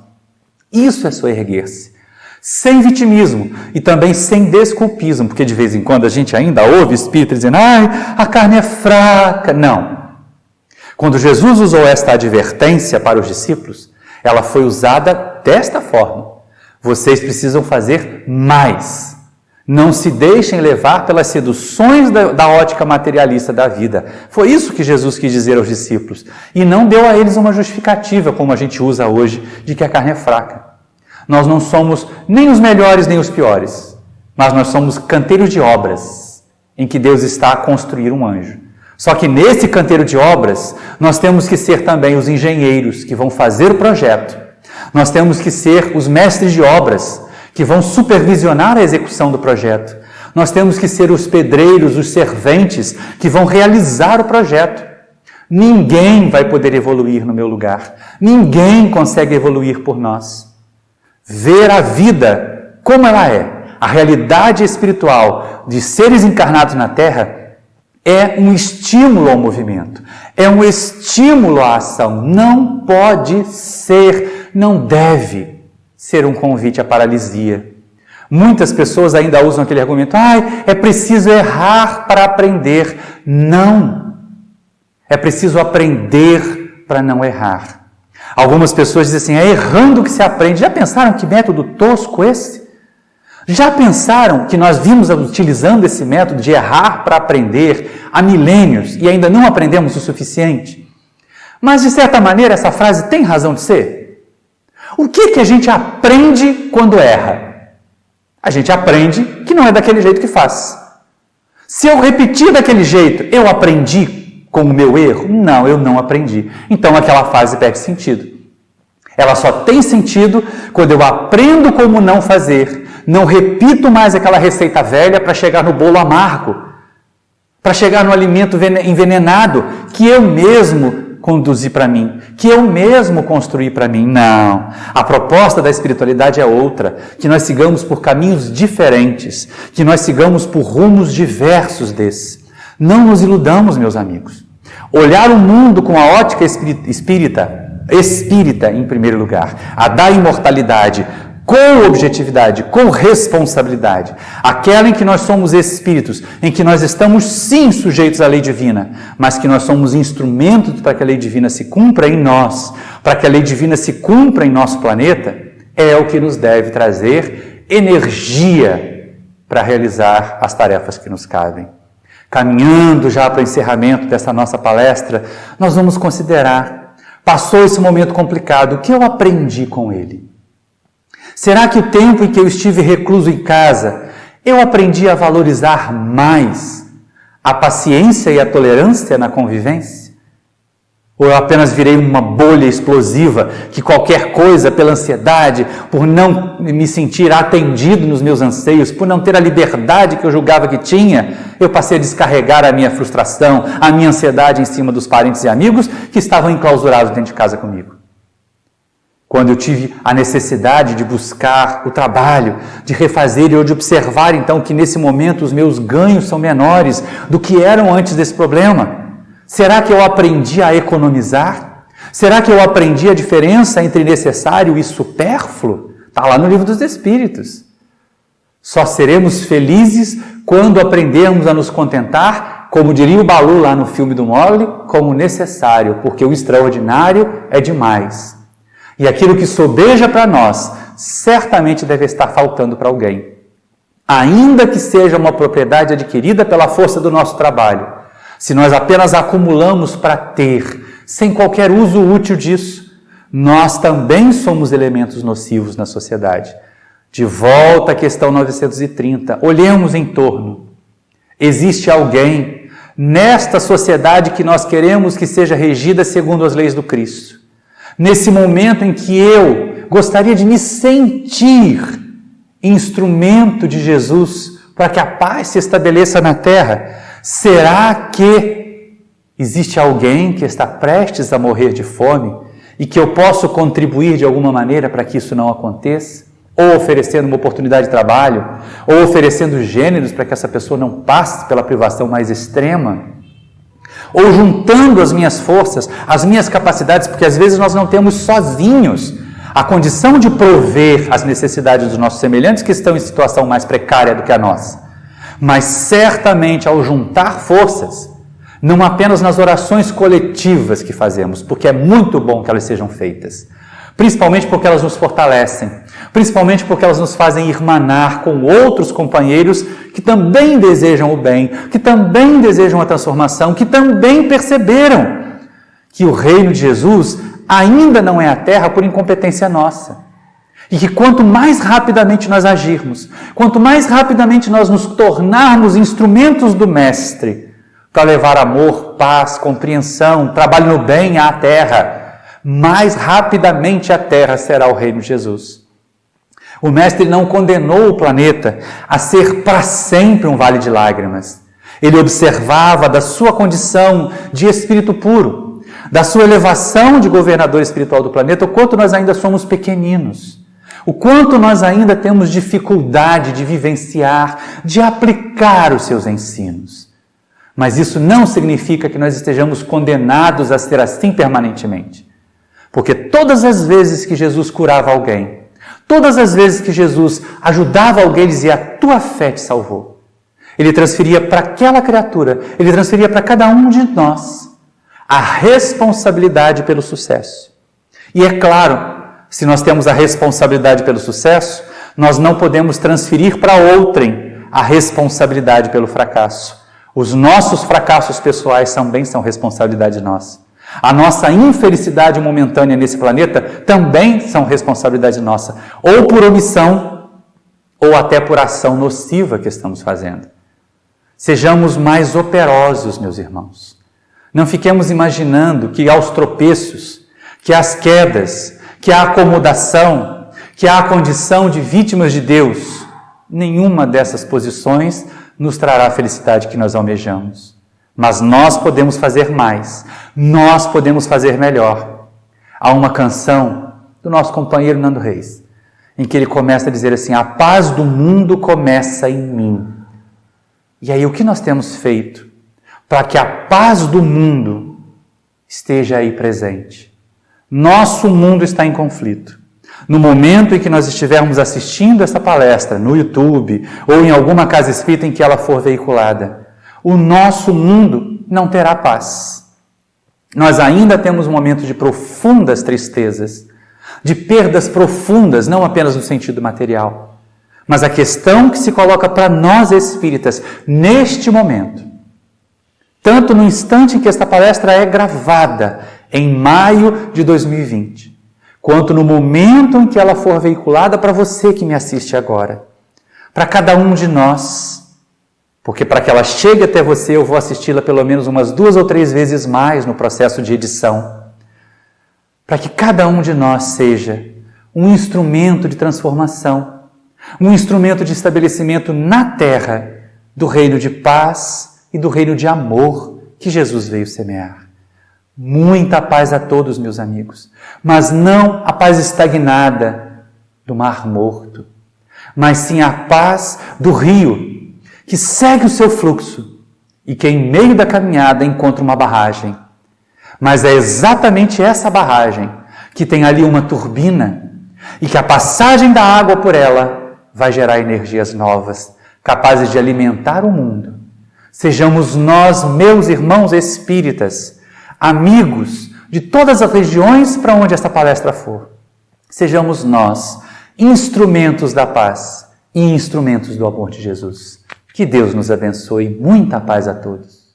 Isso é soerguer-se, sem vitimismo e também sem desculpismo, porque de vez em quando a gente ainda ouve espíritos dizendo: a carne é fraca. Não. Quando Jesus usou esta advertência para os discípulos, ela foi usada desta forma: vocês precisam fazer mais. Não se deixem levar pelas seduções da ótica materialista da vida. Foi isso que Jesus quis dizer aos discípulos. E não deu a eles uma justificativa, como a gente usa hoje, de que a carne é fraca. Nós não somos nem os melhores nem os piores, mas nós somos canteiros de obras, em que Deus está a construir um anjo. Só que nesse canteiro de obras, nós temos que ser também os engenheiros que vão fazer o projeto. Nós temos que ser os mestres de obras, que vão supervisionar a execução do projeto. Nós temos que ser os pedreiros, os serventes, que vão realizar o projeto. Ninguém vai poder evoluir no meu lugar. Ninguém consegue evoluir por nós. Ver a vida como ela é, a realidade espiritual de seres encarnados na Terra, é um estímulo ao movimento, é um estímulo à ação. Não pode ser, não deve ser um convite à paralisia. Muitas pessoas ainda usam aquele argumento: é preciso errar para aprender. Não. É preciso aprender para não errar. Algumas pessoas dizem assim, é errando que se aprende. Já pensaram que método tosco esse? Já pensaram que nós vimos utilizando esse método de errar para aprender há milênios e ainda não aprendemos o suficiente? Mas, de certa maneira, essa frase tem razão de ser. O que a gente aprende quando erra? A gente aprende que não é daquele jeito que faz. Se eu repetir daquele jeito, eu aprendi com o meu erro? Não, eu não aprendi. Então, aquela frase perde sentido. Ela só tem sentido quando eu aprendo como não fazer, não repito mais aquela receita velha para chegar no bolo amargo, para chegar no alimento envenenado que eu mesmo conduzi para mim, que eu mesmo construí para mim. Não. A proposta da espiritualidade é outra, que nós sigamos por caminhos diferentes, que nós sigamos por rumos diversos desses. Não nos iludamos, meus amigos. Olhar o mundo com a ótica espírita em primeiro lugar, a da imortalidade, com objetividade, com responsabilidade, aquela em que nós somos espíritos, em que nós estamos sim sujeitos à lei divina, mas que nós somos instrumentos para que a lei divina se cumpra em nós, para que a lei divina se cumpra em nosso planeta, é o que nos deve trazer energia para realizar as tarefas que nos cabem. Caminhando já para o encerramento dessa nossa palestra, nós vamos considerar, passou esse momento complicado, o que eu aprendi com ele? Será que o tempo em que eu estive recluso em casa, eu aprendi a valorizar mais a paciência e a tolerância na convivência? Ou eu apenas virei uma bolha explosiva que qualquer coisa, pela ansiedade, por não me sentir atendido nos meus anseios, por não ter a liberdade que eu julgava que tinha, eu passei a descarregar a minha frustração, a minha ansiedade em cima dos parentes e amigos que estavam enclausurados dentro de casa comigo? Quando eu tive a necessidade de buscar o trabalho, de refazer ou de observar então que nesse momento os meus ganhos são menores do que eram antes desse problema. Será que eu aprendi a economizar? Será que eu aprendi a diferença entre necessário e supérfluo? Está lá no Livro dos Espíritos. Só seremos felizes quando aprendermos a nos contentar, como diria o Balu lá no filme do Mogli, como necessário, porque o extraordinário é demais. E aquilo que sobeja para nós, certamente deve estar faltando para alguém. Ainda que seja uma propriedade adquirida pela força do nosso trabalho, se nós apenas acumulamos para ter, sem qualquer uso útil disso, nós também somos elementos nocivos na sociedade. De volta à questão 930, olhemos em torno. Existe alguém nesta sociedade que nós queremos que seja regida segundo as leis do Cristo. Nesse momento em que eu gostaria de me sentir instrumento de Jesus para que a paz se estabeleça na terra, será que existe alguém que está prestes a morrer de fome e que eu posso contribuir de alguma maneira para que isso não aconteça? Ou oferecendo uma oportunidade de trabalho, ou oferecendo gêneros para que essa pessoa não passe pela privação mais extrema? Ou juntando as minhas forças, as minhas capacidades, porque às vezes nós não temos sozinhos a condição de prover as necessidades dos nossos semelhantes que estão em situação mais precária do que a nossa. Mas certamente ao juntar forças, não apenas nas orações coletivas que fazemos, porque é muito bom que elas sejam feitas, principalmente porque elas nos fortalecem, principalmente porque elas nos fazem irmanar com outros companheiros que também desejam o bem, que também desejam a transformação, que também perceberam que o reino de Jesus ainda não é a terra por incompetência nossa. E que quanto mais rapidamente nós agirmos, quanto mais rapidamente nós nos tornarmos instrumentos do Mestre para levar amor, paz, compreensão, trabalho no bem à terra, mais rapidamente a terra será o reino de Jesus. O Mestre não condenou o planeta a ser para sempre um vale de lágrimas. Ele observava da sua condição de espírito puro, da sua elevação de governador espiritual do planeta, o quanto nós ainda somos pequeninos, o quanto nós ainda temos dificuldade de vivenciar, de aplicar os seus ensinos. Mas isso não significa que nós estejamos condenados a ser assim permanentemente. Porque todas as vezes que Jesus curava alguém, todas as vezes que Jesus ajudava alguém, ele dizia, a tua fé te salvou. Ele transferia para aquela criatura, ele transferia para cada um de nós a responsabilidade pelo sucesso. E é claro, se nós temos a responsabilidade pelo sucesso, nós não podemos transferir para outrem a responsabilidade pelo fracasso. Os nossos fracassos pessoais também são responsabilidade nossa. A nossa infelicidade momentânea nesse planeta também são responsabilidade nossa, ou por omissão, ou até por ação nociva que estamos fazendo. Sejamos mais operosos, meus irmãos. Não fiquemos imaginando que aos tropeços, que às quedas, que à acomodação, que à condição de vítimas de Deus, nenhuma dessas posições nos trará a felicidade que nós almejamos. Mas nós podemos fazer mais, nós podemos fazer melhor. Há uma canção do nosso companheiro Nando Reis, em que ele começa a dizer assim: a paz do mundo começa em mim. E aí o que nós temos feito para que a paz do mundo esteja aí presente? Nosso mundo está em conflito. No momento em que nós estivermos assistindo essa palestra no YouTube ou em alguma casa espírita em que ela for veiculada, o nosso mundo não terá paz. Nós ainda temos momentos de profundas tristezas, de perdas profundas, não apenas no sentido material. Mas a questão que se coloca para nós espíritas neste momento, tanto no instante em que esta palestra é gravada, em maio de 2020, quanto no momento em que ela for veiculada para você que me assiste agora, para cada um de nós, porque para que ela chegue até você eu vou assisti-la pelo menos umas 2 ou 3 vezes mais no processo de edição, para que cada um de nós seja um instrumento de transformação, um instrumento de estabelecimento na terra do reino de paz e do reino de amor que Jesus veio semear. Muita paz a todos, meus amigos, mas não a paz estagnada do Mar Morto, mas sim a paz do rio, que segue o seu fluxo e que em meio da caminhada encontra uma barragem. Mas é exatamente essa barragem que tem ali uma turbina e que a passagem da água por ela vai gerar energias novas, capazes de alimentar o mundo. Sejamos nós, meus irmãos espíritas, amigos de todas as regiões para onde esta palestra for. Sejamos nós instrumentos da paz e instrumentos do amor de Jesus. Que Deus nos abençoe. Muita paz a todos.